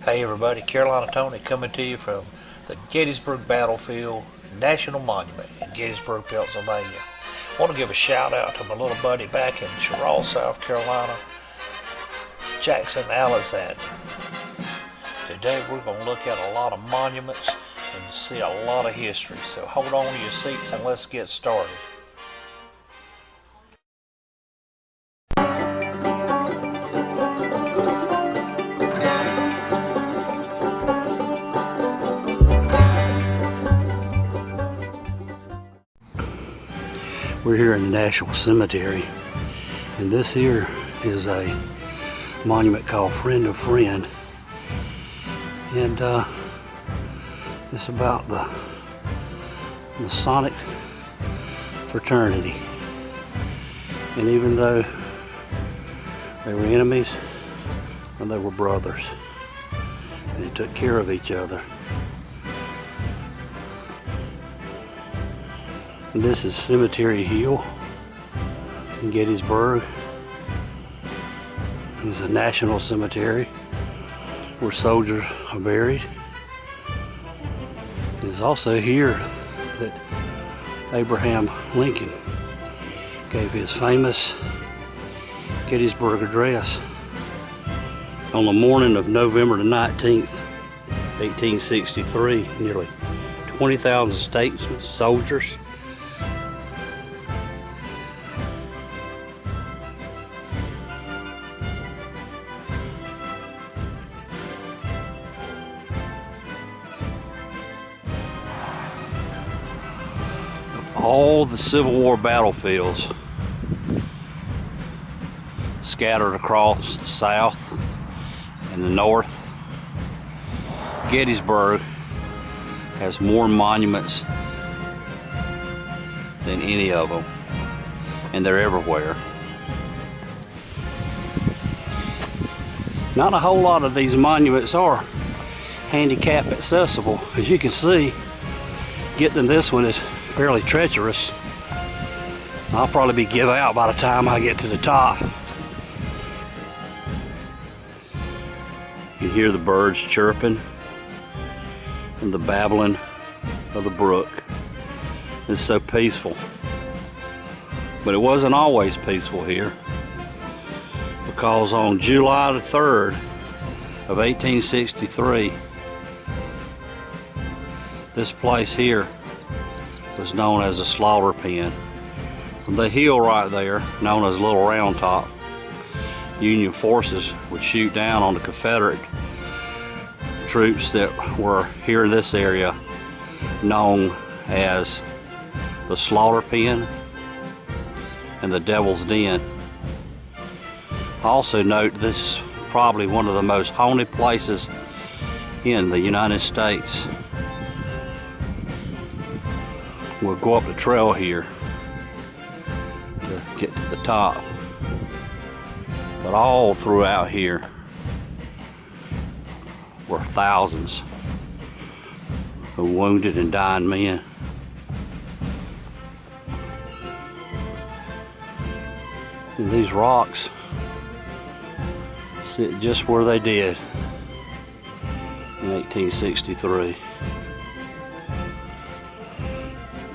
Hey everybody, Carolina Tony coming to you from the Gettysburg Battlefield National Monument in Gettysburg, Pennsylvania. I want to give a shout out to my little buddy back in Sherrill, South Carolina, Jackson Alexander. Today we're going to look at a lot of monuments and see a lot of history, so hold on to your seats and let's get started. We're here in the National Cemetery, and this here is a monument called Friend of Friend, and it's about the Masonic fraternity. And even though they were enemies, and they were brothers, and they took care of each other. And this is Cemetery Hill in Gettysburg. This is a national cemetery where soldiers are buried. It's also here that Abraham Lincoln gave his famous Gettysburg Address on the morning of November the 19th, 1863. Nearly 20,000 statesmen, soldiers, all the Civil War battlefields scattered across the South and the North. Gettysburg has more monuments than any of them, and they're everywhere. Not a whole lot of these monuments are handicap accessible. As you can see, getting to this one is fairly treacherous. I'll probably be give out by the time I get to the top. You hear the birds chirping and the babbling of the brook. It's so peaceful. But it wasn't always peaceful here, because on July the 3rd of 1863, this place here was known as a slaughter pen. The hill right there, known as Little Round Top, Union forces would shoot down on the Confederate troops that were here in this area, known as the slaughter pen and the Devil's Den. Also note, this is probably one of the most haunted places in the United States. We'll go up the trail here to get to the top. But all throughout here were thousands of wounded and dying men. And these rocks sit just where they did in 1863.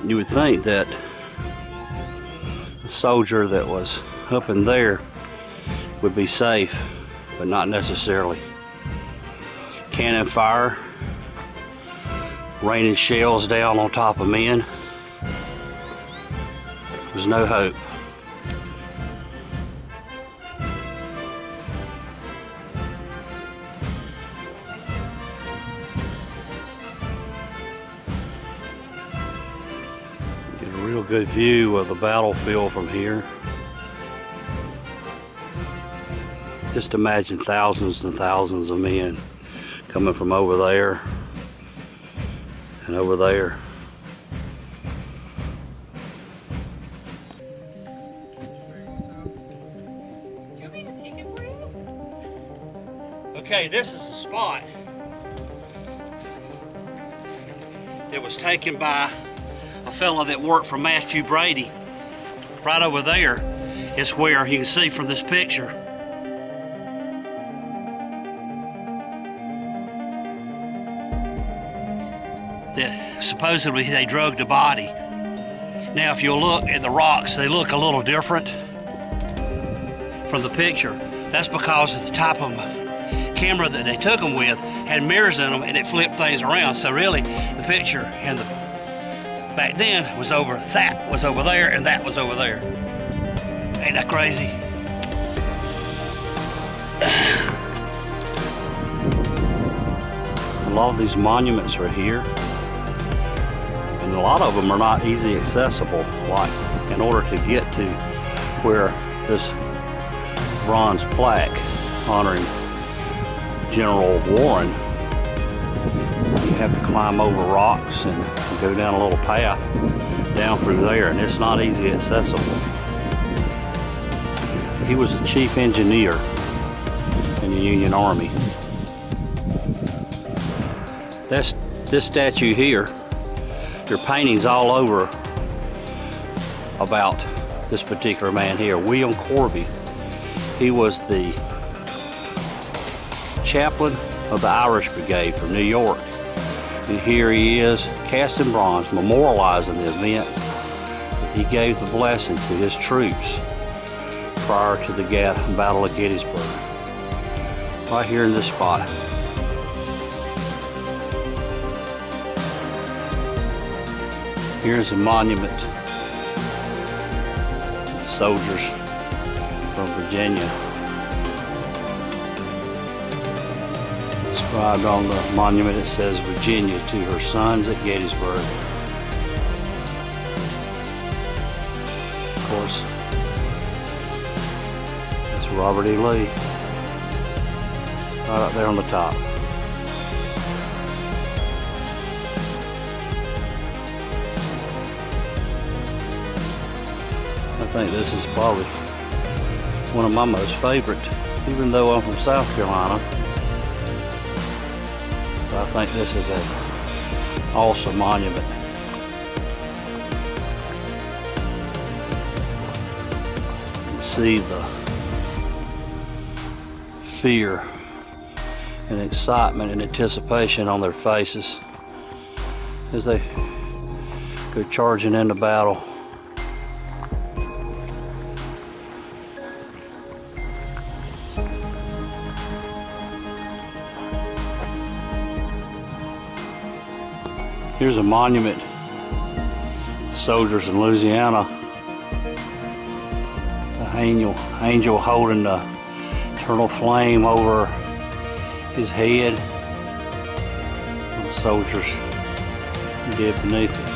You would think that the soldier that was up in there would be safe, but not necessarily. Cannon fire, raining shells down on top of men. There's no hope. Real good view of the battlefield from here. Just imagine thousands and thousands of men coming from over there and over there. Okay, this is the spot that was taken by a fellow that worked for Matthew Brady. Right over there is where you can see from this picture supposedly they drug the body. Now if you'll look at the rocks, they look a little different from the picture. That's because of the type of camera that they took them with had mirrors in them, and it flipped things around. So really the picture in the back then was over, that was over there and that was over there. Ain't that crazy? A lot of these monuments are here, and a lot of them are not easy accessible. Like, in order to get to where this bronze plaque honoring General Warren, you have to climb over rocks and go down a little path down through there, and it's not easy accessible. He was the chief engineer in the Union Army. This statue here, there are paintings all over about this particular man here, William Corby. He was the chaplain of the Irish Brigade from New York. And here he is, cast in bronze, memorializing the event that he gave the blessing to his troops prior to the Battle of Gettysburg. Right here in this spot. Here's a monument to soldiers from Virginia. Inscribed on the monument it says Virginia to her sons at Gettysburg. Of course, that's Robert E. Lee. Right up there on the top. I think this is probably one of my most favorite, even though I'm from South Carolina. But I think this is an awesome monument. You can see the fear and excitement and anticipation on their faces as they go charging into battle. Here's a monument to soldiers in Louisiana. The angel holding the eternal flame over his head. And the soldiers dead beneath it.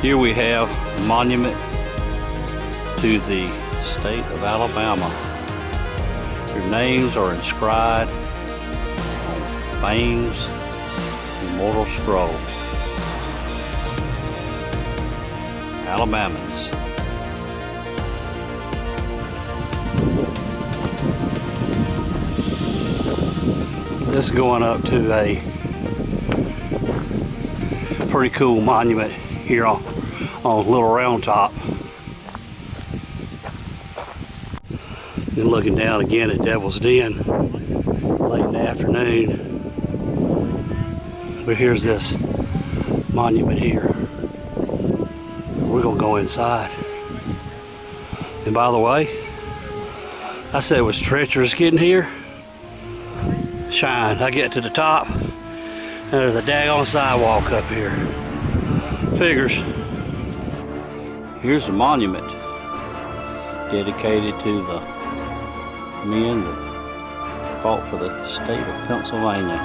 Here we have a monument to the state of Alabama. Their names are inscribed on Fame's immortal scroll. Alabamans. This is going up to a pretty cool monument here on Little Round Top. Then looking down again at Devil's Den late in the afternoon. But here's this monument here. We're gonna go inside. And by the way, I said it was treacherous getting here. Shine, I get to the top and there's a daggone sidewalk up here. Figures. Here's a monument dedicated to the men that fought for the state of Pennsylvania.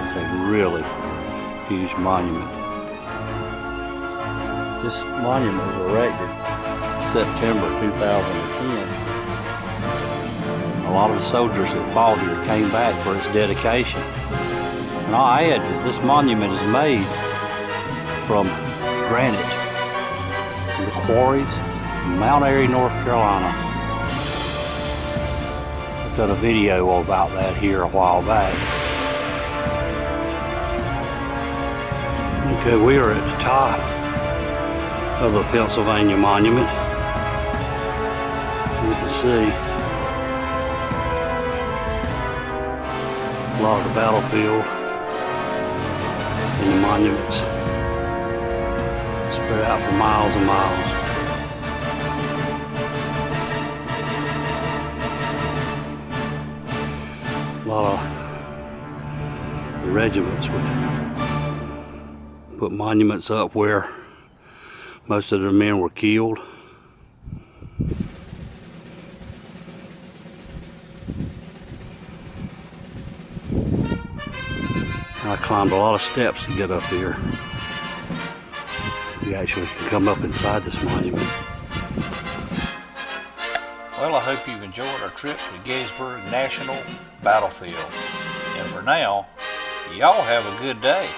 It's a really huge monument. This monument was erected in September 2010. A lot of the soldiers that fought here came back for its dedication. And I'll add that this monument is made from granite from the quarries in Mount Airy, North Carolina. Done a video about that here a while back. Okay, we are at the top of the Pennsylvania Monument. You can see a lot of the battlefield and the monuments spread out for miles and miles. A lot of the regiments would put monuments up where most of the men were killed. I climbed a lot of steps to get up here. You actually can come up inside this monument. Well, I hope you've enjoyed our trip to Gettysburg National Battlefield. And for now, y'all have a good day.